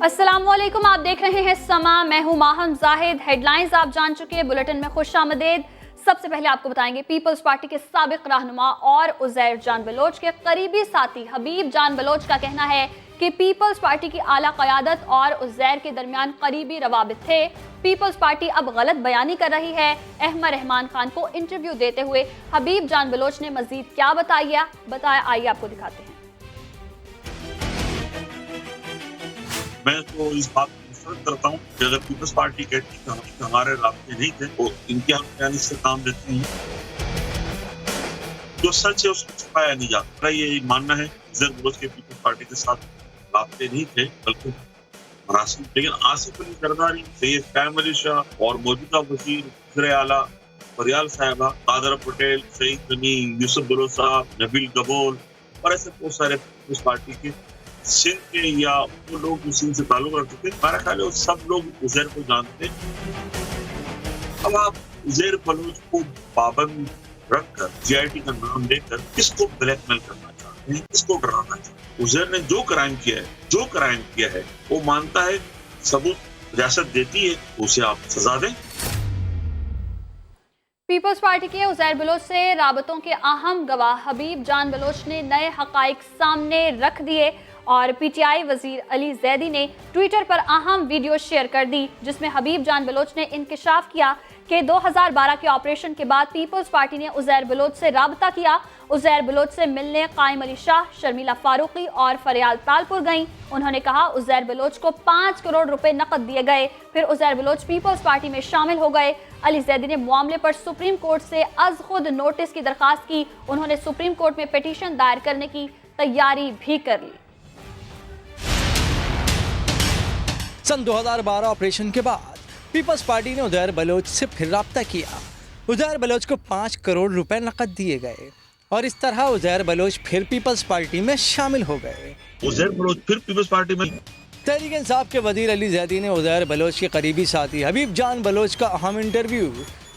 अस्सलामुअलैकुम, आप देख रहे हैं समा। मैं हूं माहम जाहिद। हेडलाइंस आप जान चुके हैं, बुलेटिन में खुशामदीद। सबसे पहले आपको बताएंगे पीपल्स पार्टी के साबिक रहनुमा और उज़ैर जान बलोच के करीबी साथी हबीब जान बलोच का कहना है कि पीपल्स पार्टी की आला क़यादत और उज़ैर के दरमियान करीबी रवाबित थे। पीपल्स पार्टी अब गलत बयानी कर रही है। अहमद रहमान खान को इंटरव्यू देते हुए हबीब जान बलोच ने मजीद क्या बताया, आइए आपको दिखाते हैं। मैं तो इस बात को मुस्तरद करता हूँ कि अगर पीपल्स पार्टी कहती है कि हमारे रास्ते नहीं थे तो इनके हम से काम लेती है। जो सच है उसको छुपाया नहीं जाता। ये मानना है उज़ैर बलोच के पीपल्स पार्टी के साथ रास्ते नहीं थे, बल्कि मरासिल। लेकिन आसिफ अली जरदारी, सैयद कायम अली शाह और मौजूदा वजीर वज़ीर आला फरियाल साहिबा, कादर पटेल, सईद गनी, यूसुफ बलोच साहब, नबील गबोल और ऐसे बहुत सारे पीपल्स पार्टी के सिंध के या वो लोग जो सिंध से ताल्लुक रखते थे, मेरा ख्याल है सब लोग उज़ैर को जानते। अब आप उज़ैर बलोच को पाबंद रखकर जीआईटी का नाम लेकर किसको ब्लैकमेल करना चाहते हैं, किसको डराना चाहते हैं? उज़ैर ने जो क्राइम किया है वो मानता है, सबूत रियासत देती है, तो उसे आप सजा दें। पीपल्स पार्टी के उज़ैर बलोच से राबतों के अहम गवाह हबीब जान बलोच ने नए हकाइक सामने रख दिए और पीटीआई वजीर अली जैदी ने ट्विटर पर अहम वीडियो शेयर कर दी, जिसमें हबीब जान बलोच ने इंकशाफ किया कि 2012 के ऑपरेशन के बाद पीपल्स पार्टी ने उज़ैर बलोच से राबता किया। उज़ैर बलोच से मिलने कायम अली शाह, शर्मिला फारूकी और फरियाल तालपुर गईं। उन्होंने कहा उज़ैर बलोच को 5 करोड़ रुपए नकद दिए गए। फिर उज़ैर बलोच पीपल्स पार्टी में शामिल हो गए। अली जैदी ने मामले पर सुप्रीम कोर्ट से अज खुद नोटिस की दरखास्त की। उन्होंने सुप्रीम कोर्ट में पिटीशन दायर करने की तैयारी भी कर ली। सन 2012 ऑपरेशन के बाद पीपल्स पार्टी ने उज़ैर बलोच से फिर राब्ता किया। उज़ैर बलोच को 5 करोड़ रुपए नकद दिए गए और इस तरह उज़ैर बलोच फिर पीपल्स पार्टी में शामिल हो गए। उज़ैर बलोच फिर पीपल्स पार्टी में। तहरीक इंसाफ के वजीर अली जैदी ने उज़ैर बलोच के करीबी साथी हबीब जान बलोच का अहम इंटरव्यू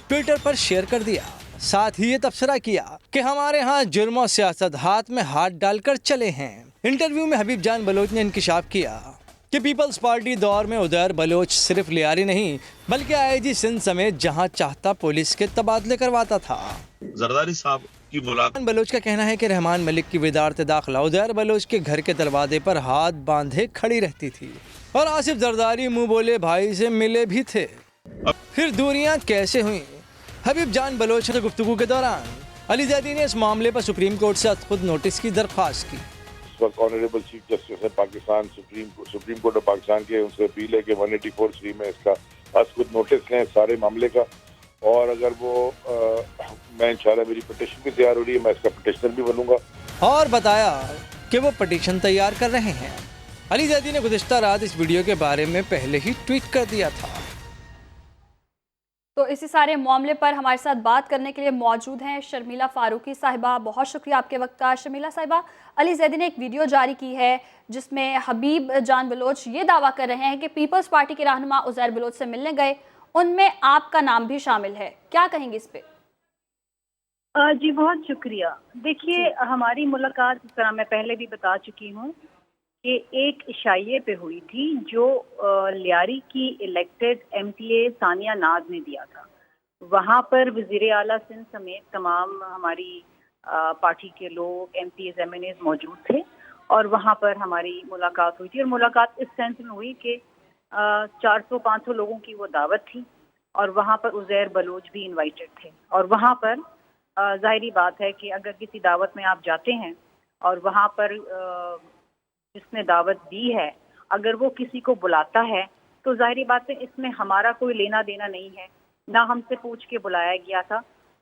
ट्विटर पर शेयर कर दिया। साथ ही ये तबसरा किया कि हमारे यहाँ जुर्म और सियासत हाथ में हाथ डालकर चले हैं। इंटरव्यू में हबीब जान बलोच ने इंकशाफ किया कि पीपल्स पार्टी दौर में उज़ैर बलोच सिर्फ लियारी नहीं बल्कि आईजी सिंध समेत जहां चाहता पुलिस के तबादले करवाता था। जरदारी साहब की मुलाकात। बलोच का कहना है कि रहमान मलिक की वजारत दाखिला उज़ैर बलोच के घर के दरवाजे पर हाथ बांधे खड़ी रहती थी और आसिफ जरदारी मुंह बोले भाई से मिले भी थे। फिर दूरियां कैसे हुई? हबीब जान बलोच से गुफ्तगू के दौरान अली जैदी ने इस मामले पर सुप्रीम कोर्ट से खुद नोटिस की दरख्वास्त की। इस वक्त ऑनरेबल चीफ जस्टिस है Pakistan, supreme court of Pakistan के, उनसे अपील है कि 184(3) में इसका आज खुद नोटिस लें सारे मामले का। और अगर वो मैं इंशाल्लाह, मेरी पिटिशन भी तैयार हो रही है, मैं इसका पिटिशनर भी बनूंगा। और बताया कि वो पिटिशन तैयार कर रहे हैं। अली जैदी ने गुज़िश्ता रात इस वीडियो के बारे में पहले ही ट्वीट कर दिया था। तो इसी सारे मामले पर हमारे साथ बात करने के लिए मौजूद हैं शर्मिला फारूकी साहिबा। बहुत शुक्रिया आपके वक्त का। शर्मिला साहिबा, अली जैदी ने एक वीडियो जारी की है जिसमें हबीब जान बलोच ये दावा कर रहे हैं कि पीपल्स पार्टी के रहनुमा उज़ैर बलोच से मिलने गए, उनमें आपका नाम भी शामिल है। क्या कहेंगे इस पे? जी बहुत शुक्रिया। देखिए, हमारी मुलाकात इस तरह मैं पहले भी बता चुकी हूँ कि एक इशाइये पे हुई थी जो लियारी की इलेक्टेड एमपीए सानिया नाज ने दिया था। वहाँ पर वज़ीर आला सिंध समेत तमाम हमारी पार्टी के लोग, एमपीएस, एमएनएस मौजूद थे और वहाँ पर हमारी मुलाकात हुई थी। और मुलाकात इस सेंस में हुई कि 400-500 लोगों की वो दावत थी और वहाँ पर उज़ैर बलोच भी इनवाइटेड थे। और वहाँ पर ज़ाहिरी बात है कि अगर किसी दावत में आप जाते हैं और वहाँ पर जिसने दावत दी है अगर वो किसी को बुलाता है तो ज़ाहिरी बात है इसमें हमारा कोई लेना देना नहीं है, ना हमसे पूछ के बुलाया गया था।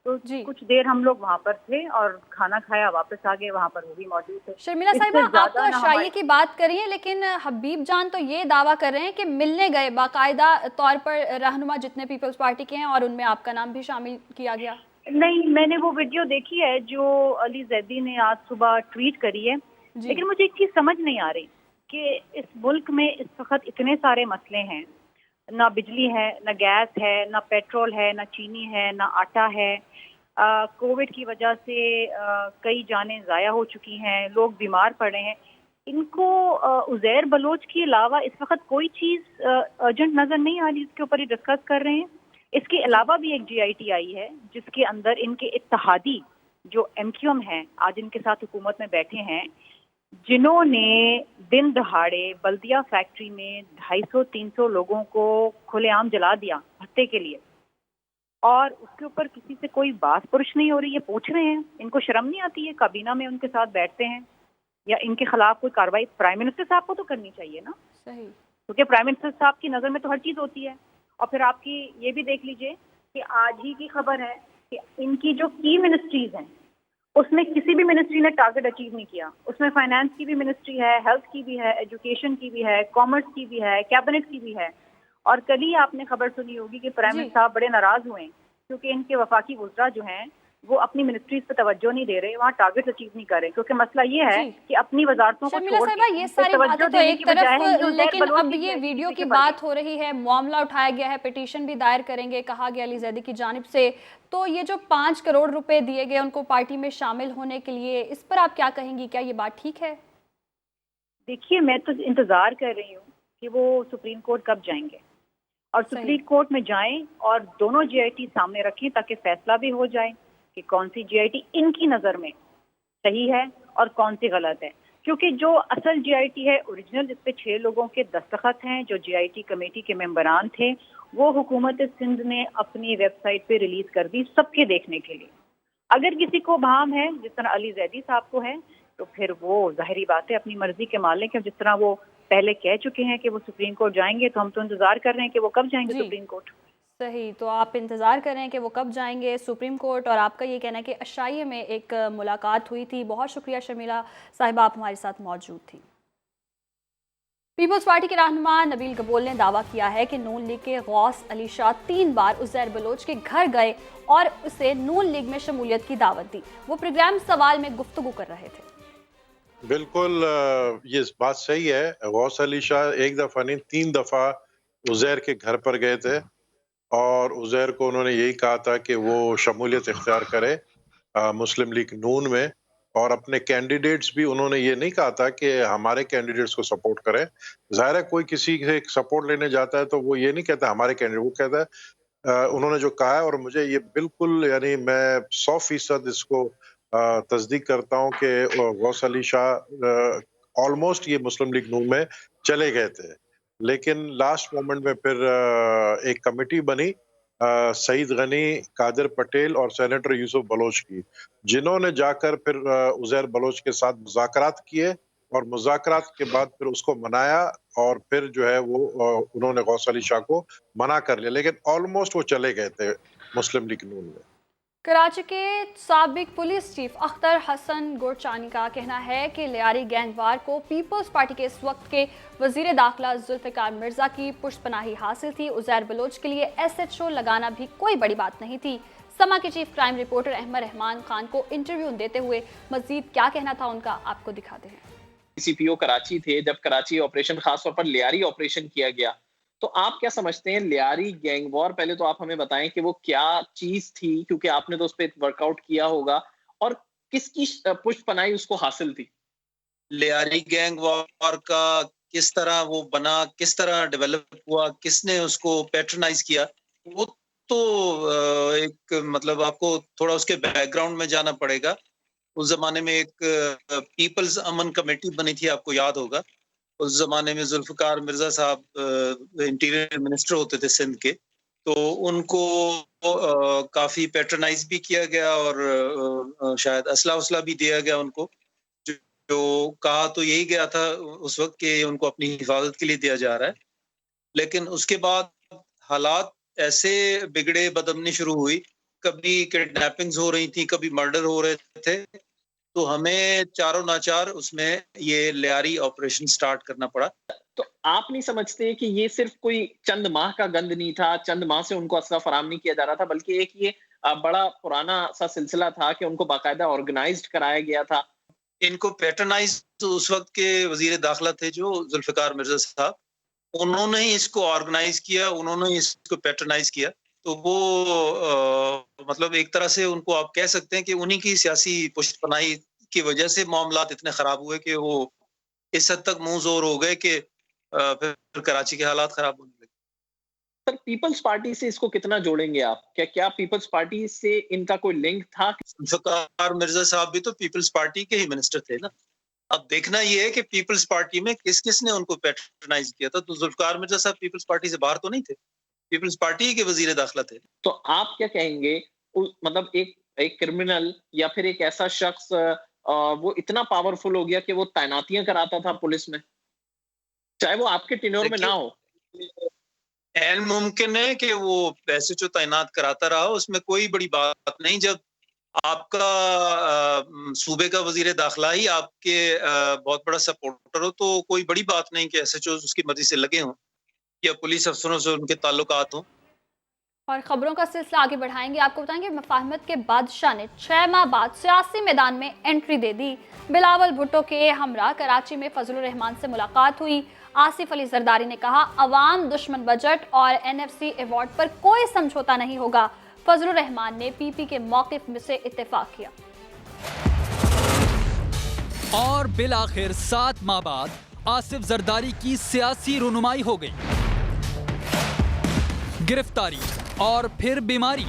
तो कुछ देर हम लोग वहाँ पर थे और खाना खाया, वापस आ गए, वहाँ पर वो भी मौजूद थे। शर्मिला साहिबा, आप तो अशाई की बात करिए, लेकिन हबीब जान तो ये दावा कर रहे हैं कि मिलने गए बाकायदा तौर पर रहनुमा जितने पीपल्स पार्टी के हैं और उनमें आपका नाम भी शामिल किया गया। नहीं, मैंने वो वीडियो देखी है जो अली जैदी ने आज सुबह ट्वीट करी है, लेकिन मुझे एक चीज समझ नहीं आ रही कि इस मुल्क में इस वक्त इतने सारे मसले हैं, ना बिजली है, ना गैस है, ना पेट्रोल है, ना चीनी है, ना आटा है। कोविड की वजह से कई जानें ज़ाया हो चुकी हैं, लोग बीमार पड़ रहे हैं। इनको उज़ैर बलोच के अलावा इस वक्त कोई चीज़ अर्जेंट नज़र नहीं आ रही जिसके ऊपर ये डिस्कस कर रहे हैं। इसके अलावा भी एक GIT आई है जिसके अंदर इनके इत्तेहादी जो MQM हैं, आज इनके साथ हुकूमत में बैठे हैं, जिन्होंने दिन दहाड़े बल्दिया फैक्ट्री में 250-300 लोगों को खुलेआम जला दिया भत्ते के लिए, और उसके ऊपर किसी से कोई बात पुरुष नहीं हो रही है। पूछ रहे हैं, इनको शर्म नहीं आती है? काबीना में उनके साथ बैठते हैं या इनके खिलाफ कोई कार्रवाई प्राइम मिनिस्टर साहब को तो करनी चाहिए ना, सही। क्योंकि प्राइम मिनिस्टर साहब की नज़र में तो हर चीज़ होती है। और फिर आपकी ये भी देख लीजिए कि आज ही की खबर है कि इनकी जो की मिनिस्ट्रीज हैं उसमें किसी भी मिनिस्ट्री ने टारगेट अचीव नहीं किया। उसमें फाइनेंस की भी मिनिस्ट्री है, हेल्थ की भी है, एजुकेशन की भी है, कॉमर्स की भी है, कैबिनेट की भी है। और कल ही आपने खबर सुनी होगी कि प्राइम जी। मिनिस्टर साहब बड़े नाराज हुए क्योंकि इनके वफाकी वज़रा जो हैं वो अपनी मिनिस्ट्रीज पे तवज्जो नहीं दे रहे, वहाँ टारगेट अचीव नहीं कर रहे, क्योंकि मसला ये है जी। कि अपनी वजारतों को शर्मिला छोड़ साहिबा, के ये उन पे सारी तवज्जो बातें तो देने एक की बजाय तरफ, है कि उज़ैर लेकिन बलोच अब की ये जो वीडियो की पीछे बात हो रही है, मामला उठाया गया है, पिटीशन भी दायर करेंगे कहा गया अली जैदी की जानिब से, तो ये जो 5 करोड़ रुपए दिए गए उनको पार्टी में शामिल होने के लिए, इस पर आप क्या कहेंगी? क्या ये बात ठीक है? देखिए, मैं तो इंतजार कर रही हूँ कि वो सुप्रीम कोर्ट कब जाएंगे और सही। सुप्रीम कोर्ट में जाएं और दोनों GIT सामने रखें ताकि फैसला भी हो जाए कि कौन सी GIT इनकी नज़र में सही है और कौन सी गलत है। क्योंकि जो असल GIT है ओरिजिनल, जिस पे 6 लोगों के दस्तखत हैं, जो GIT कमेटी के मेंबरान थे, वो हुकूमत सिंध ने अपनी वेबसाइट पे रिलीज कर दी सबके देखने के लिए। अगर किसी को भाम है, जिस तरह अली जैदी साहब को है, तो फिर वो जाहिरी बात है अपनी मर्जी के मालिक है। जिस तरह वो पहले कह चुके हैं कि वो सुप्रीम कोर्ट जाएंगे, तो हम तो इंतजार कर रहे हैं कि वो कब जाएंगे जी। Supreme court. सही, तो आप इंतज़ार कर रहे हैं कि वो कब जाएंगे सुप्रीम कोर्ट, और आपका ये कहना है कि अशाइये में एक मुलाकात हुई थी। बहुत शुक्रिया शर्मिला साहिबा, आप हमारे साथ मौजूद थी। पीपल्स पार्टी के रहनुमा नबील गबोल ने दावा किया है कि नून लीग के गौस अली शाह 3 बार उज़ैर बलोच के घर गए और उसे नून लीग में शमूलियत की दावत दी। वो प्रोग्राम सवाल में गुफ्तगू कर रहे थे। बिल्कुल, ये बात सही है। गौस अली शाह एक दफ़ा नहीं 3 दफ़ा उज़ैर के घर पर गए थे और उज़ैर को उन्होंने यही कहा था कि वो शमूलियत इख्तियार करे मुस्लिम लीग नून में, और अपने कैंडिडेट्स भी उन्होंने ये नहीं कहा था कि हमारे कैंडिडेट्स को सपोर्ट करें। ज़ाहिर है कोई किसी से सपोर्ट लेने जाता है तो वो ये नहीं कहता हमारे कैंडिडेट, वो कहता है उन्होंने जो कहा है, और मुझे ये बिल्कुल यानी मैं 100% इसको तस्दीक करता हूँ कि गौस अली शाह ऑलमोस्ट ये मुस्लिम लीग नून में चले गए थे, लेकिन लास्ट मोमेंट में फिर एक कमेटी बनी सईद गनी, कादिर पटेल और सेनेटर यूसुफ बलोच की, जिन्होंने जाकर फिर उज़ैर बलोच के साथ मुज़ाकरात किए और मुज़ाकरात के बाद फिर उसको मनाया, और फिर जो है वो उन्होंने गौस अली शाह को मना कर लिया, लेकिन ऑलमोस्ट वो चले गए थे मुस्लिम लीग नून में। कराची के साबिक पुलिस चीफ अख्तर हसन गोरचानी का कहना है कि लियारी गैंगवार को पीपल्स पार्टी के इस वक्त के वजीर दाखिला जुल्फ़िकार मिर्जा की पुष्टपनाही हासिल थी। उज़ैर बलोच के लिए SHO लगाना भी कोई बड़ी बात नहीं थी। समा के chief crime reporter Ahmed Rehman Khan को इंटरव्यू देते हुए मजीद क्या कहना था उनका, आपको दिखाते हैं। CPO कराची थे जब कराची ऑपरेशन, खासतौर पर लियारी ऑपरेशन किया गया, तो आप क्या समझते हैं लियारी गैंग वॉर? पहले तो आप हमें बताएं कि वो क्या चीज थी, क्योंकि आपने तो उस पर वर्कआउट किया होगा, और किसकी पुष्टपनाही उसको हासिल थी? लियारी गैंग वॉर का किस तरह वो बना, किस तरह डेवलप हुआ, किसने उसको पैट्रनाइज किया, वो तो एक मतलब आपको थोड़ा उसके बैकग्राउंड में जाना पड़ेगा। उस जमाने में एक पीपल्स अमन कमेटी बनी थी, आपको याद होगा। उस जमाने में जुल्फकार मिर्जा साहब इंटीरियर मिनिस्टर होते थे सिंध के, तो उनको काफी पैट्रनाइज भी किया गया और शायद असला उसला भी दिया गया उनको, जो कहा तो यही गया था उस वक्त कि उनको अपनी हिफाजत के लिए दिया जा रहा है। लेकिन उसके बाद हालात ऐसे बिगड़े, बदअमनी शुरू हुई, कभी किडनैपिंग्स हो रही थी, कभी मर्डर हो रहे थे, तो हमें चारों नाचार उसमें ये लियारी ऑपरेशन स्टार्ट करना पड़ा। तो आप नहीं समझते कि ये सिर्फ कोई चंद माह का गंद नहीं था, चंद माह से उनको असला फराम नहीं किया जा रहा था, बल्कि एक ये बड़ा पुराना सा सिलसिला था कि उनको बाकायदा ऑर्गेनाइज्ड कराया गया था? इनको पैटर्नाइज तो उस वक्त के वजीर दाखिला थे जो जुल्फिकार मिर्जा साहब, उन्होंने ही इसको ऑर्गेनाइज किया, उन्होंने ही इसको पैटर्नाइज किया। तो वो मतलब एक तरह से उनको आप कह सकते हैं कि उन्हीं की सियासी पुष्टपनाही की वजह से मामलात इतने खराब हुए कि वो इस हद तक मुंह जोर हो गए कि फिर कराची के हालात खराब होने लगे। सर, पीपल्स पार्टी से इसको कितना जोड़ेंगे आप? क्या पीपल्स पार्टी से इनका कोई लिंक था? जुल्फ़िकार मिर्जा साहब भी तो पीपल्स पार्टी के ही मिनिस्टर थे ना। अब देखना ये है कि पीपल्स पार्टी में किस ने उनको पैट्रनाइज किया था। तो जुल्फ़िकार मिर्जा साहब पीपल्स पार्टी से बाहर तो नहीं थे, पीपल्स पार्टी के वजीर दाखिला थे। तो आप क्या कहेंगे, मतलब एक क्रिमिनल या फिर एक ऐसा शख्स वो इतना पावरफुल हो गया कि वो तैनातियां कराता था पुलिस में, चाहे वो आपके टेन्योर में ना हो? ऐन मुमकिन है कि वो पैसे जो तैनात कराता रहा, उसमें कोई बड़ी बात नहीं। जब आपका सूबे का वजीर दाखिला ही आपके बहुत बड़ा सपोर्टर हो, तो कोई बड़ी बात नहीं कि SHO उसकी मर्जी से लगे हों या पुलिस अफसरों से उनके ताल्लुकात हों। और खबरों का सिलसिला आगे बढ़ाएंगे। आपको बताएंगे मुफाहमत के बादशाह ने 6 माह बाद सियासी मैदान में एंट्री दे दी। बिलावल भुट्टो के हमरा कराची में फजलुर रहमान से मुलाकात हुई। आसिफ अली जरदारी ने कहा, अवाम दुश्मन बजट और NFC अवार्ड पर कोई समझौता नहीं होगा। फजलुर रहमान ने PP के मौक़िफ़ में से इत्तेफाक किया। और बिलाखिर 7 माह बाद आसिफ जरदारी की सियासी रुनुमाई हो गई। गिरफ्तारी और फिर बीमारी,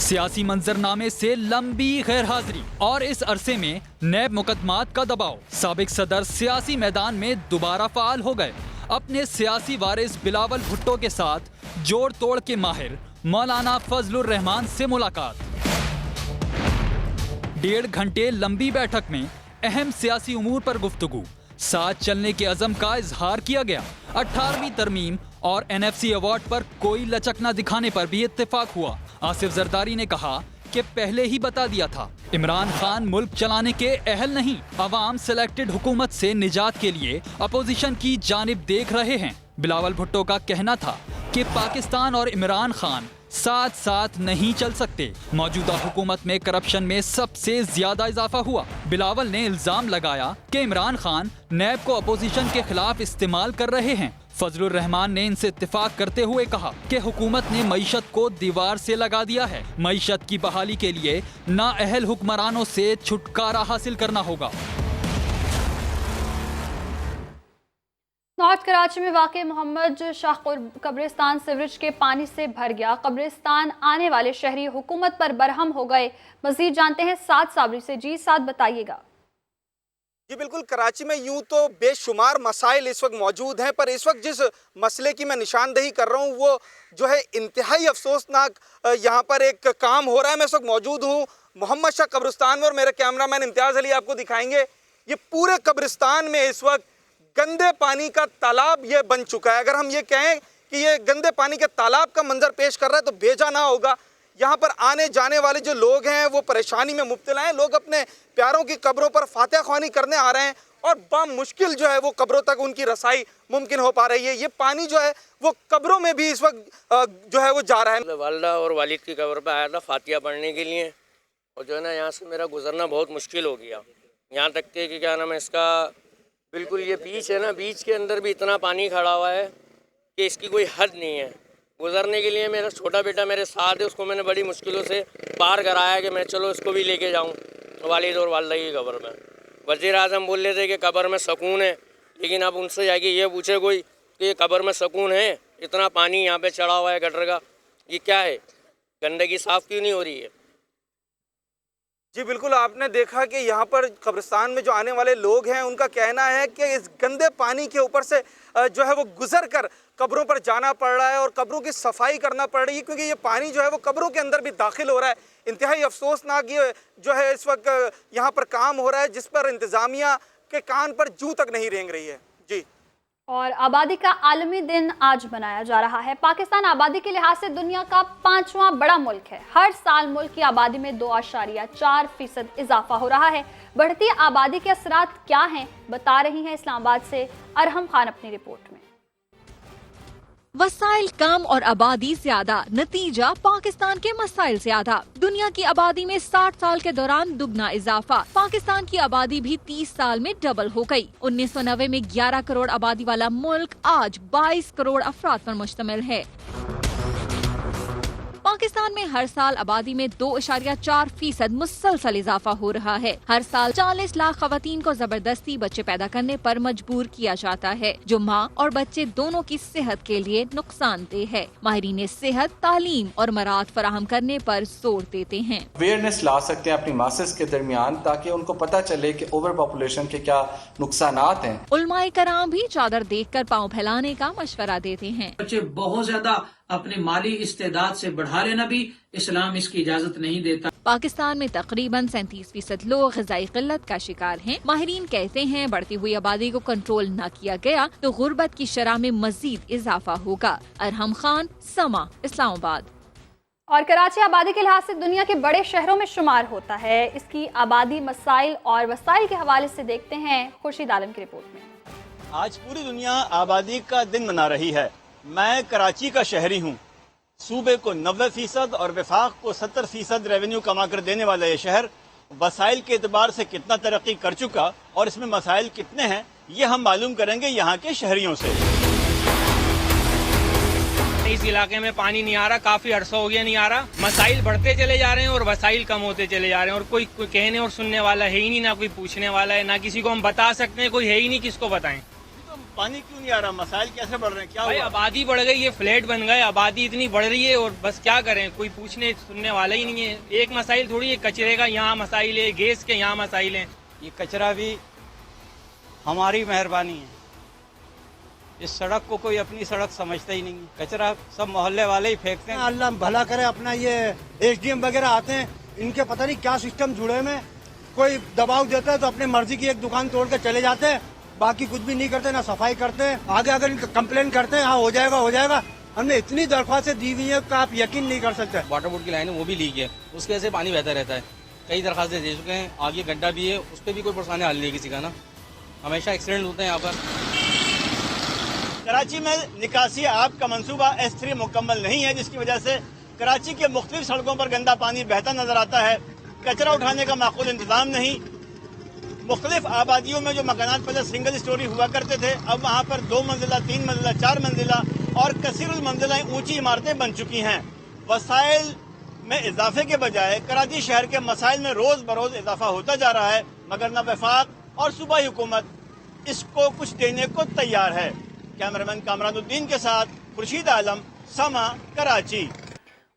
सियासी मंजरनामे से लंबी गैर हाजिरी और इस अरसे में नैब मुकदमात का दबाव। साबिक सदर सियासी मैदान में दोबारा फाल हो गए। अपने सियासी वारिस बिलावल भुट्टो के साथ जोड़ तोड़ के माहिर मौलाना फजलुर रहमान से मुलाकात। 1.5 घंटे लंबी बैठक में अहम सियासी उमूर पर गुफ्तगू, साथ चलने के अज़म का इजहार किया गया। 18वीं तरमीम और NFC अवार्ड पर कोई लचक न दिखाने पर भी इत्तेफाक हुआ। आसिफ जरदारी ने कहा कि पहले ही बता दिया था, इमरान खान मुल्क चलाने के अहल नहीं। अवाम सिलेक्टेड हुकूमत से निजात के लिए अपोजिशन की जानिब देख रहे हैं। बिलावल भुट्टो का कहना था कि पाकिस्तान और इमरान खान साथ साथ नहीं चल सकते। मौजूदा हुकूमत में करप्शन में सबसे ज्यादा इजाफा हुआ। बिलावल ने इल्जाम लगाया कि इमरान खान नैब को अपोजिशन के खिलाफ इस्तेमाल कर रहे हैं। फजलुर रहमान ने इनसे इत्तेफाक करते हुए कहा कि हुकूमत ने मईशत को दीवार से लगा दिया है। मईशत की बहाली के लिए नाअहल हुक्मरानों से छुटकारा हासिल करना होगा। नॉर्थ कराची में वाक़ मोहम्मद शाह कब्रिस्तान सीवरेज के पानी से भर गया। कब्रिस्तान आने वाले शहरी हुकूमत पर बरहम हो गए। मज़ीद जानते हैं साद साबरी से। जी साद, बताइएगा। जी बिल्कुल, कराची में यूं तो बेशुमार मसाइल इस वक्त मौजूद हैं, पर इस वक्त जिस मसले की मैं निशानदेही कर रहा हूं वो जो है इंतहाई अफसोसनाक यहाँ पर एक काम हो रहा है। मैं इस वक्त मौजूद हूँ मोहम्मद शाह कब्रिस्तान में और मेरे कैमरामैन इम्तियाज़ अली आपको दिखाएंगे। ये पूरे कब्रिस्तान में इस वक्त गंदे पानी का तालाब ये बन चुका है। अगर हम ये कहें कि ये गंदे पानी के तालाब का मंजर पेश कर रहा है तो भेजा ना होगा। यहाँ पर आने जाने वाले जो लोग हैं वो परेशानी में मुब्तला हैं। लोग अपने प्यारों की कब्रों पर फातिहा ख्वानी करने आ रहे हैं और बामुश्किल जो है वो कब्रों तक उनकी रसाई मुमकिन हो पा रही है। ये पानी जो है वो कब्रों में भी इस वक्त जो है वो जा रहा है। वालिदा और वालिद की कब्र पर आया था फातिहा पढ़ने के लिए, और जो है ना यहाँ से मेरा गुजरना बहुत मुश्किल हो गया। यहाँ तक कि क्या नाम है इसका, बिल्कुल ये बीच है ना, बीच के अंदर भी इतना पानी खड़ा हुआ है कि इसकी कोई हद नहीं है। गुजरने के लिए मेरा छोटा बेटा मेरे साथ है, उसको मैंने बड़ी मुश्किलों से पार कराया कि मैं चलो इसको भी लेके जाऊं वालिद और वालिदा की कब्र में। वज़ीर आज़म बोल रहे थे कि कब्र में सुकून है, लेकिन अब उनसे जाके ये पूछे कोई कि ये कब्र में सुकून है? इतना पानी यहाँ पे चढ़ा हुआ है गटर का, ये क्या है? गंदगी साफ़ क्यों नहीं हो रही है? जी बिल्कुल, आपने देखा कि यहाँ पर कब्रिस्तान में जो आने वाले लोग हैं उनका कहना है कि इस गंदे पानी के ऊपर से जो है वो गुजर कर कब्रों पर जाना पड़ रहा है और कब्रों की सफाई करना पड़ रही है, क्योंकि ये पानी जो है वो कब्रों के अंदर भी दाखिल हो रहा है। इंतहाई अफसोसनाक ये जो है इस वक्त यहाँ पर काम हो रहा है, जिस पर इंतज़ामिया के कान पर जूं तक नहीं रेंग रही है। जी, और आबादी का आलमी दिन आज मनाया जा रहा है। पाकिस्तान आबादी के लिहाज से दुनिया का 5वां बड़ा मुल्क है। हर साल मुल्क की आबादी में 2.4% इजाफा हो रहा है। बढ़ती आबादी के असरात क्या हैं, बता रही हैं इस्लामाबाद से अरहम खान अपनी रिपोर्ट में। वसाइल कम और आबादी ज्यादा, नतीजा पाकिस्तान के मसाइल ज्यादा। दुनिया की आबादी में 60 साल के दौरान दुगना इजाफा। पाकिस्तान की आबादी भी 30 साल में डबल हो गई। 1990 में 11 करोड़ आबादी वाला मुल्क आज 22 करोड़ अफराद पर मुश्तमिल है। पाकिस्तान में हर साल आबादी में 2.4% मुसलसल इजाफा हो रहा है। हर साल 40 लाख खवातीन को जबरदस्ती बच्चे पैदा करने पर मजबूर किया जाता है, जो माँ और बच्चे दोनों की सेहत के लिए नुकसानदेह है। माहिरीन सेहत तालीम और मराद फराहम करने पर जोर देते हैं। अवेयरनेस ला सकते हैं अपनी मासेस के दरमियान, ताकि उनको पता चले कि ओवर पॉपुलेशन के क्या नुकसानात हैं। उलमाए कराम भी चादर देखकर पाँव फैलाने का मशवरा देते हैं। बच्चे बहुत ज्यादा अपने माली इस्तेदाद से बढ़ा लेना भी इस्लाम इसकी इजाजत नहीं देता। पाकिस्तान में तकरीबन 37% लोग ग़िज़ाई क़िल्लत का शिकार हैं। माहिरीन कहते हैं बढ़ती हुई आबादी को कंट्रोल न किया गया तो गुर्बत की शरह में मजीद इजाफा होगा। अरहम खान, समा, इस्लामाबाद। और कराची आबादी के लिहाज से दुनिया के बड़े शहरों में शुमार होता है। इसकी आबादी मसाइल और वसाइल के हवाले से देखते हैं खुर्शीद आलम की रिपोर्ट में। आज पूरी दुनिया आबादी का दिन मना रही है। मैं कराची का शहरी हूँ। सूबे को 90% और वफाक को 70% रेवेन्यू कमा कर देने वाला ये शहर वसाइल के एतबार से कितना तरक्की कर चुका और इसमें मसाइल कितने हैं, ये हम मालूम करेंगे यहाँ के शहरियों से। इस इलाके में पानी नहीं आ रहा, काफी अरसा हो गया नहीं आ रहा। मसाइल बढ़ते चले जा रहे हैं और वसाइल कम होते चले जा रहे हैं और कोई कहने और सुनने वाला है ही नहीं, ना कोई पूछने वाला है, ना किसी को हम बता सकते हैं, कोई है ही नहीं किसको बताएं। पानी क्यों नहीं आ रहा, मसाइल कैसे बढ़ रहे हैं, क्या भाई हुआ? आबादी बढ़ गई है, फ्लैट बन गए, आबादी इतनी बढ़ रही है और बस क्या करें, कोई पूछने सुनने वाला ही नहीं है। एक मसाइल थोड़ी है, कचरे का यहाँ मसाइल है, गैस के यहाँ मसाइल है। ये कचरा भी हमारी मेहरबानी है। इस सड़क को कोई अपनी सड़क समझता ही नहीं। कचरा सब मोहल्ले वाले ही फेंकते हैं। अल्लाह भला करे, अपना ये SDM वगैरह आते हैं, इनके पता नहीं क्या सिस्टम जुड़े में, कोई दबाव देता है तो अपने मर्जी की एक दुकान तोड़ कर चले जाते हैं, बाकी कुछ भी नहीं करते, ना सफाई करते हैं। आगे अगर इनका कंप्लेन करते हैं, हाँ हो जाएगा हो जाएगा। हमने इतनी दरख्वास्तें दी हुई है कि आप यकीन नहीं कर सकते। वाटर बोर्ड की लाइन है वो भी लीक है, उसकी वजह से पानी बहता रहता है। कई दरख्वास्तें दे चुके हैं, आगे गड्ढा भी है, उस पर भी कोई परेशानी हल नहीं है किसी का ना। हमेशा एक्सीडेंट होते हैं यहाँ पर। कराची में निकासी आब का मंसूबा S3 मुकम्मल नहीं है, जिसकी वजह से कराची के मुख्तलिफ सड़कों पर गंदा पानी बहता नजर आता है। कचरा उठाने का माकूल इंतजाम नहीं। मुख्तलिफ आबादियों में जो मकानात पहले सिंगल स्टोरी हुआ करते थे, अब वहाँ पर 2 मंजिला, 3 मंजिला, 4 मंजिला और कसीरुल मंजिला ऊंची इमारतें बन चुकी हैं। वसाइल में इजाफे के बजाय कराची शहर के मसाइल में रोज बरोज इजाफा होता जा रहा है, मगर न वफाक और सूबाई हुकूमत इसको कुछ देने को तैयार है। कैमरामैन कामरानुद्दीन के साथ खुर्शीद आलम, समा, कराची।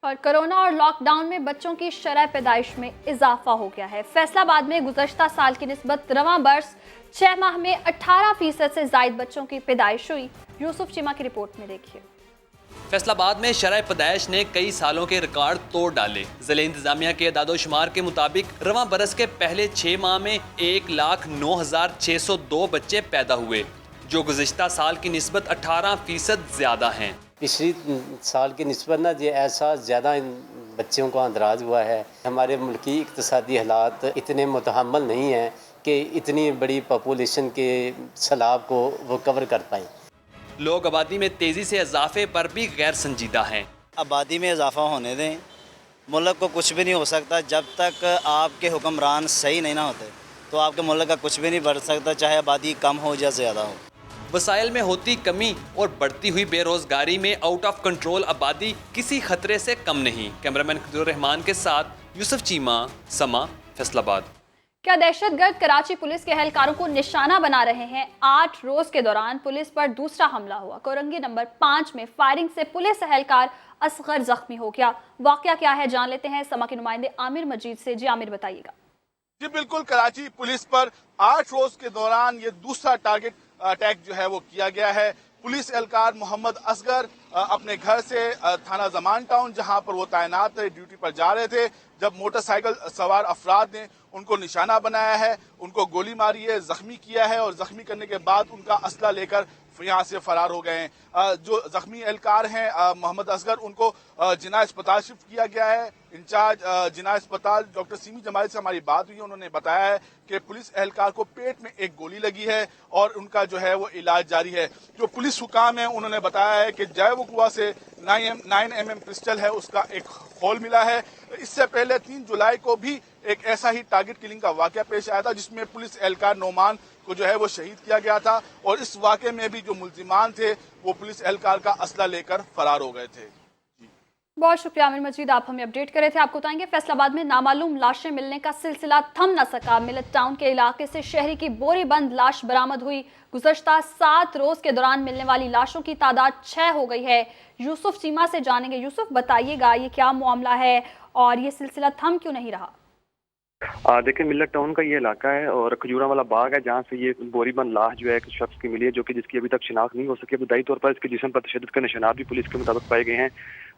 और कोरोना और लॉकडाउन में बच्चों की शरह पैदाइश में इजाफा हो गया है। फैसलाबाद में गुज़श्ता साल की निस्बत रवां बरस 6 माह में 18% से ज़ायद बच्चों की पैदाइश हुई। यूसुफ चीमा की रिपोर्ट में देखिए। फैसलाबाद में शरह पैदाइश ने कई सालों के रिकॉर्ड तोड़ डाले। ज़िले इंतजामिया के दादोशुमार के मुताबिक रवां बरस के पहले 6 माह में 1,09,602 बच्चे पैदा हुए, जो गुज़श्ता साल की निस्बत 18% ज़्यादा हैं। पिछली साल की निस्बत ना ये ऐसा ज़्यादा बच्चों को अंदराज हुआ है। हमारे मुल्क की इक़्तिसादी हालात इतने मुतहम्मल नहीं हैं कि इतनी बड़ी पॉपुलेशन के सैलाब को वो कवर कर पाएँ। लोग आबादी में तेज़ी से इजाफे पर भी गैर संजीदा हैं। आबादी में इजाफा होने दें, मुल्क को कुछ भी नहीं हो सकता जब तक आपके हुक्मरान सही नहीं ना होते, तो आपके मुल्क का कुछ भी नहीं बढ़ सकता, चाहे आबादी कम हो या ज़्यादा हो। वसाइल में होती कमी और बढ़ती हुई बेरोजगारी में आउट ऑफ कंट्रोल आबादी किसी खतरे से कम नहीं। कैमरामैन खदीर रहमान के साथ यूसुफ चीमा, समा, फैसलाबाद। क्या दहशतगर्द कराची पुलिस के एहलकारों को निशाना बना रहे हैं? 8 रोज के दौरान पुलिस पर दूसरा हमला हुआ। कोरंगी नंबर 5 में फायरिंग से पुलिस एहलकार असगर जख्मी हो गया। वाकया क्या है जान लेते हैं समा के नुमाइंदे आमिर मजीद से। जी आमिर बताइएगा। जी बिल्कुल, कराची पुलिस पर 8 रोज के दौरान ये दूसरा टारगेट अटैक जो है वो किया गया है। पुलिस एहलकार मोहम्मद असगर अपने घर से थाना जमान टाउन जहां पर वो तैनात थे, ड्यूटी पर जा रहे थे, जब मोटरसाइकिल सवार अफराद ने उनको निशाना बनाया है, उनको गोली मारी है, जख्मी किया है और जख्मी करने के बाद उनका असला लेकर यहाँ से फरार हो गए हैं। जो जख्मी एहलकार हैं मोहम्मद असगर, उनको जिना अस्पताल शिफ्ट किया गया है। इंचार्ज जिना अस्पताल डॉक्टर सीमी जमाल से हमारी बात हुई, उन्होंने बताया है कि पुलिस एहलकार को पेट में एक गोली लगी है और उनका जो है वो इलाज जारी है। जो पुलिस हुकाम है उन्होंने बताया है कि जयवकुआ से 9mm पिस्टल है उसका एक होल मिला है। इससे पहले 3 जुलाई को भी एक ऐसा ही टारगेट किलिंग का वाकया पेश आया था, जिसमें पुलिस एहलकार नोमान को जो है वो शहीद किया गया था और इस वाकये में भी जो मुल्जिमान थे वो पुलिस एहलकार का असला लेकर फरार हो गए थे। बहुत शुक्रिया आमिर मजीद, आप हमें अपडेट कर रहे थे। आपको बताएंगे फैसलाबाद में नामालूम लाशें मिलने का सिलसिला थम न सका। मिलत टाउन के इलाके से शहरी की बोरी बंद लाश बरामद हुई। गुज़श्ता 7 रोज के दौरान मिलने वाली लाशों की तादाद 6 हो गई है। यूसुफ चीमा से जानेंगे। यूसुफ, बताइएगा ये क्या मामला है और ये सिलसिला थम क्यों नहीं रहा? देखिए, मिलत टाउन का ये इलाका है और खजूरा वाला बाग है, जहाँ से ये बोरीबंद लाश जो है एक शख्स की मिली है, जो कि जिसकी अभी तक शिनाख्त नहीं हो सकी। इब्तदाई तौर पर इसके जिस्म पर तशद्दुद के निशानात भी पुलिस के मुताबिक पाए गए हैं।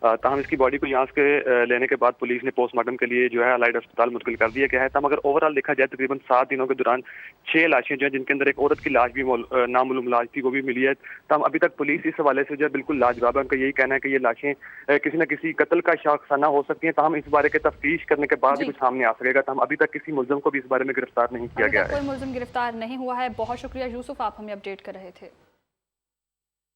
ताहम इसकी बॉडी को यहाँ से लेने के बाद पुलिस ने पोस्टमार्टम के लिए जो है अलाइड अस्पताल मुंतकिल कर दिया गया है। तब अगर ओवरऑल देखा जाए तकरीबन 7 दिनों के दौरान 6 लाशें जो है, जिनके अंदर एक औरत की लाश भी नामालूम लाश थी, वो भी मिली है। तब अभी तक पुलिस इस हवाले से जो है बिल्कुल लाजवाब है। उनका यही कहना है कि ये लाशें किसी न किसी कत्ल का शाखसाना हो सकती हैं। तब इस बारे के तफ्तीश करने के बाद ही कुछ सामने आ सकेगा। तब अभी तक किसी मुल्ज़िम को भी इस बारे में गिरफ्तार नहीं किया गया है। कोई मुल्ज़िम गिरफ्तार नहीं हुआ है। बहुत शुक्रिया यूसुफ, आप हमें अपडेट कर रहे थे।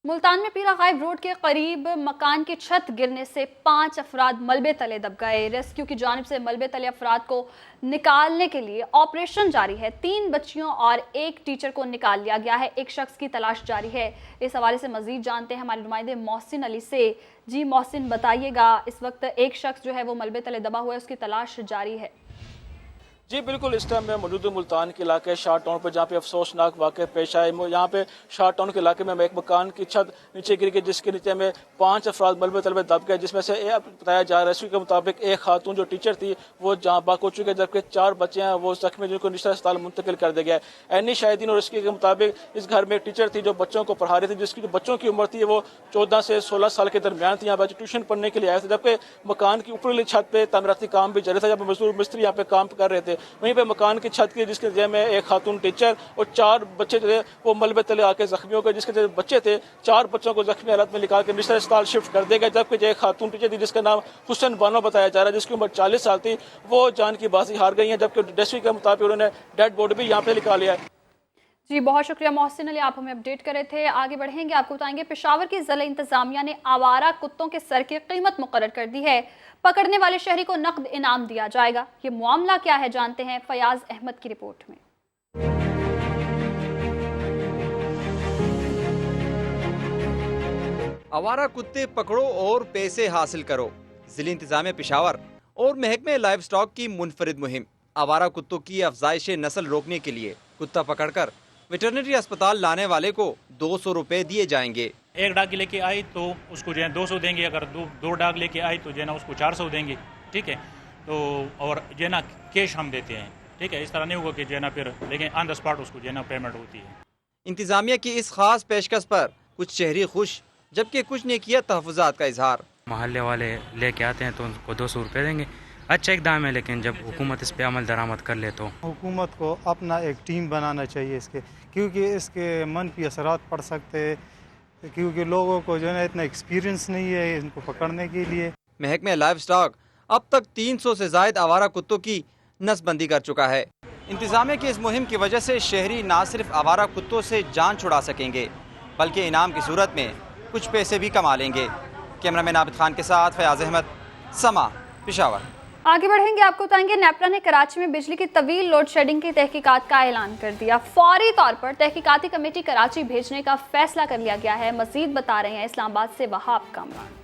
मुल्तान में पीरा गायब रोड के करीब मकान की छत गिरने से 5 अफराद मलबे तले दब गए। रेस्क्यू की जानिब से मलबे तले अफराद को निकालने के लिए ऑपरेशन जारी है। 3 बच्चियों और 1 टीचर को निकाल लिया गया है। एक शख्स की तलाश जारी है। इस हवाले से मजीद जानते हैं हमारे नुमाइंदे मोहसिन अली से। जी मोहसिन, बताइएगा, इस वक्त एक शख्स जो है वो मलबे तले दबा हुआ है, उसकी तलाश जारी है। जी बिल्कुल, इस टाइम में मौजूद मुल्तान के इलाके शाह टाउन पर, जहाँ पे अफसोसनाक वाक़या पेश आए। यहाँ पे शाह टाउन के इलाके में एक मकान की छत नीचे गिर गई, जिसके नीचे में 5 अफराद मलबे तलबे दब गए, जिसमें से बताया जा रहा है रेस्क्यू के मुताबिक एक खातून जो टीचर थी वो जहाँ बाक हो चुके, जबकि 4 बच्चे हैं वो जख्मी, जिनको निश्चित अस्पताल मुंतकिल कर दिया गया है। एनी शाहिदीन और रेस्क्यू के मुताबिक इस घर में एक टीचर थी जो बच्चों को पढ़ा रही थी, जिसकी जो बच्चों की उम्र थी वो 14 से 16 साल के दरमियान थी। यहाँ पर ट्यूशन पढ़ने के लिए आए थे, जबकि मकान की ऊपरी छत पे तामीराती काम भी जारी था, जहाँ पे मजदूर मिस्त्री यहाँ पे काम कर रहे थे। वहीं पे मकान की छत की जिसके जगह में एक खातून टीचर और 4 बच्चे थे वो मलबे तले आके जख्मी हो गए, जिसके जो बच्चे थे 4 बच्चों को जख्मी हालत में निकाल के निश्चित अस्पताल शिफ्ट कर दिया गया। जबकि जो एक खातून टीचर थी जिसका नाम हुसैन बानो बताया जा रहा है, जिसकी उम्र 40 साल थी, वो जान की बाजी हार गई है। जबकि रेस्क्यू के मुताबिक उन्होंने डेड बॉडी भी यहाँ पे निकाल लिया है। जी बहुत शुक्रिया मोहसिन अली, आप हमें अपडेट कर रहे थे। आगे बढ़ेंगे, आपको बताएंगे पेशावर की ज़िला इंतजामिया ने आवारा कुत्तों के सर की कीमत मुकर्रर कर दी है। पकड़ने वाले शहरी को नकद इनाम दिया जाएगा। ये मामला क्या है, जानते हैं फयाज अहमद की रिपोर्ट में। आवारा कुत्ते पकड़ो और पैसे हासिल करो। जिला इंतजामिया पेशावर और महकमे लाइव स्टॉक की मुनफरिद मुहिम। आवारा कुत्तों की अफजाइश नस्ल रोकने के लिए कुत्ता पकड़कर वेटरनरी अस्पताल लाने वाले को 200 रुपए दिए जाएंगे। एक डाग लेके आई तो उसको जो है 200 देंगे, अगर दो डाग लेके आई तो जो है ना उसको 400 देंगे, ठीक है। तो और जो है ना कैश हम देते हैं, ठीक है। इस तरह नहीं होगा कि जो है ना फिर, लेकिन ऑन द स्पॉट उसको जो है ना पेमेंट होती है। इंतजामिया की इस खास पेशकश पर कुछ शहरी खुश, जबकि कुछ ने किया तहफ़्फ़ुज़ात का इजहार। मोहल्ले वाले लेके आते हैं तो उनको 200 रुपये देंगे, अच्छा एक दाम है, लेकिन जब हुकूमत इस पे अमल दरामद कर ले तो हुकूमत को अपना एक टीम बनाना चाहिए इसके, क्योंकि इसके मनफी असरात पड़ सकते हैं, क्योंकि लोगों को जो है इतना एक्सपीरियंस नहीं है इनको पकड़ने के लिए। महकमे लाइव स्टॉक अब तक 300 से जायद आवारा कुत्तों की नसबंदी कर चुका है। इंतजामिया की इस मुहिम की वजह से शहरी न सिर्फ आवारा कुत्तों से जान छुड़ा सकेंगे, बल्कि इनाम की सूरत में कुछ पैसे भी कमा लेंगे। कैमरामैन आबिद खान के साथ फयाज अहमद, समा, पेशावर। आगे बढ़ेंगे, आपको बताएंगे नेपरा ने कराची में बिजली की तवील लोड शेडिंग की तहकीकात का ऐलान कर दिया। फौरी तौर पर तहकीकाती कमेटी कराची भेजने का फैसला कर लिया गया है। मजीद बता रहे हैं इस्लामाबाद से वहाब कामरान।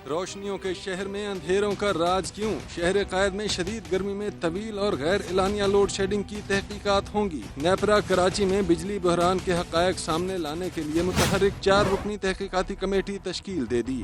रोशनियों के शहर में अंधेरों का राज क्यों? शहर कैद में शदीद गर्मी में तवील और गैर एलानिया लोड शेडिंग की तहकीकात होंगी। नेपरा कराची में बिजली बहरान के हकायक सामने लाने के लिए मुतहर्रिक 4 रुकनी तहकीकाती कमेटी तश्कील दे दी।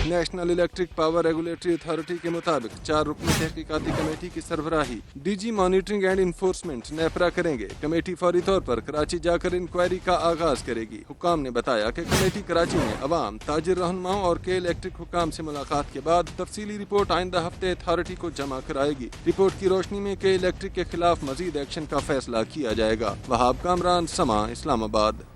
National Electric Power Regulatory Authority के मुताबिक 4 रुकनी तहकीकाती कमेटी की सरबराही DG monitoring and enforcement NEPRA करेंगे। कमेटी फौरी तौर पर कराची जाकर इंक्वायरी का आगाज करेगी। हुकाम ने बताया कि कमेटी कराची में अवाम, ताजिर रहनुमाओं और के इलेक्ट्रिक हुकाम से मुलाकात के बाद तफसीली रिपोर्ट आइंदा हफ्ते अथॉरिटी को जमा कराएगी। रिपोर्ट की रोशनी में के इलेक्ट्रिक के खिलाफ मजीद एक्शन का फैसला किया जाएगा। वहाब कामरान, समा, इस्लामाबाद।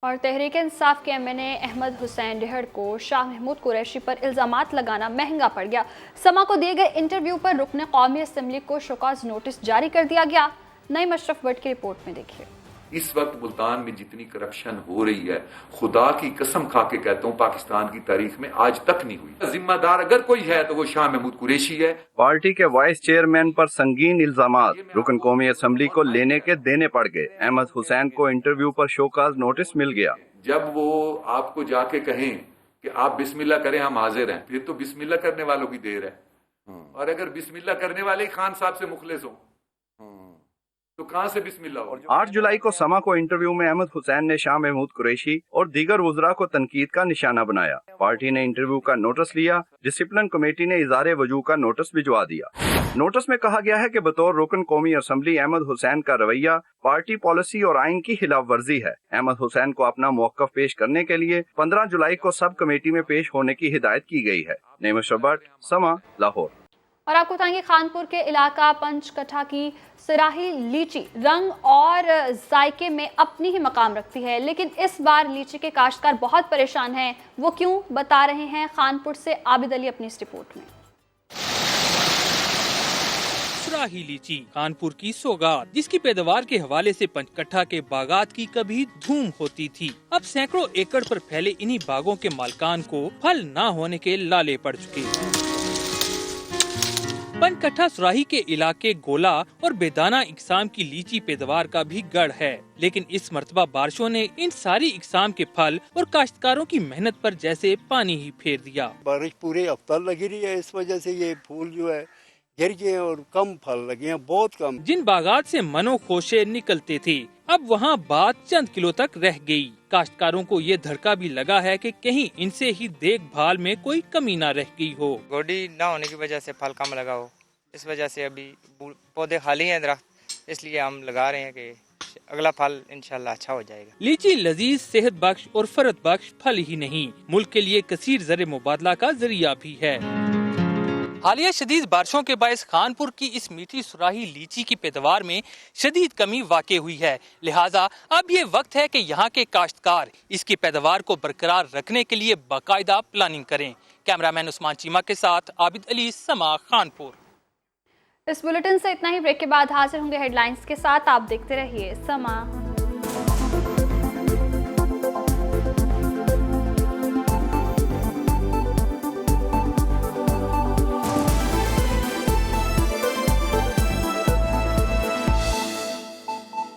और तहरीक इंसाफ के एमएनए अहमद हुसैन डेहड़ को शाह महमूद कुरैशी पर इल्ज़ामात लगाना महंगा पड़ गया। समा को दिए गए इंटरव्यू पर रुकने कौमी असम्बली को शोकाज नोटिस जारी कर दिया गया। नई मशरफ भट्ट की रिपोर्ट में देखिए। इस वक्त मुल्तान में जितनी करप्शन हो रही है, खुदा की कसम खा के कहता हूँ पाकिस्तान की तारीख में आज तक नहीं हुई। जिम्मेदार अगर कोई है तो वो शाह महमूद कुरैशी है। पार्टी के वाइस चेयरमैन पर संगीन इल्जामात, रुकन कौमी असम्बली को लेने के देने पड़ गए। अहमद हुसैन को इंटरव्यू पर शोकाज नोटिस मिल गया। जब वो आपको जाके कहें कि आप बिस्मिल्लाह करें, हम हाजिर हैं, फिर तो बिस्मिल्लाह करने वालों की देर है। और अगर बिस्मिल्लाह करने वाले ही खान साहब से मुखलिस हो तो कहां से बिस्मिल्लाह हो। 8 जुलाई को समा को इंटरव्यू में अहमद हुसैन ने शाह महमूद कुरैशी और दीगर वुज़रा को तनकीद का निशाना बनाया। पार्टी ने इंटरव्यू का नोटिस लिया। डिसिप्लिन कमेटी ने इज़ारे वजूह का नोटिस भिजवा दिया। नोटिस में कहा गया है कि बतौर रुकन कौमी असम्बली अहमद हुसैन का रवैया पार्टी पॉलिसी और आइन की खिलाफ वर्जी है। अहमद हुसैन को अपना मौक़िफ़ पेश करने के लिए 15 जुलाई को सब कमेटी में पेश होने की हिदायत की गई है। नेमिश रब्बट, समा, लाहौर। और आपको बताएंगे खानपुर के इलाका पंचकठा की सराही लीची रंग और जायके में अपनी ही मकाम रखती है, लेकिन इस बार लीची के काश्तकार बहुत परेशान हैं। वो क्यों, बता रहे हैं खानपुर से आबिद अली अपनी इस रिपोर्ट में। सराही लीची कानपुर की सौगात, जिसकी पैदावार के हवाले से पंचकट्ठा के बागात की कभी धूम होती थी। अब सैकड़ों एकड़ पर फैले इन्हीं बागों के मालिकान को फल न होने के लाले पड़ चुके। पंचकट्ठा सुराही के इलाके गोला और बेदाना इकसाम की लीची पैदावार का भी गढ़ है, लेकिन इस मर्तबा बारिशों ने इन सारी इकसाम के फल और काश्तकारों की मेहनत पर जैसे पानी ही फेर दिया। बारिश पूरे हफ्ता लगी रही है, इस वजह से ये फूल जो है गिर गए और कम फल लगे हैं, बहुत कम। जिन बागात से मनो खोशे निकलते थे, अब वहाँ बात चंद किलो तक रह गई। काश्तकारों को ये धड़का भी लगा है कि कहीं इनसे ही देखभाल में कोई कमी न रह गई हो। गोडी न होने की वजह से फल कम लगा हो, इस वजह से अभी पौधे खाली हैं दरख्त, इसलिए हम लगा रहे हैं कि अगला फल इंशाल्लाह अच्छा हो जाएगा। लीची लजीज, सेहत बख्श और फरत बख्श फल ही नहीं, मुल्क के लिए कसीर ज़र मुबादला का जरिया भी है। हालिया शदीद बारिशों के बायस खानपुर की इस मीठी सुराही लीची की पैदावार में शदीद कमी वाक़ई हुई है। लिहाजा अब ये वक्त है कि यहाँ के काश्तकार इसकी पैदावार को बरकरार रखने के लिए बाकायदा प्लानिंग करें। कैमरामैन उस्मान चीमा के साथ आबिद अली, समा, खानपुर। इस बुलेटिन से इतना ही। ब्रेक के बाद हाजिर होंगे हेडलाइंस के साथ। आप देखते रहिए समा।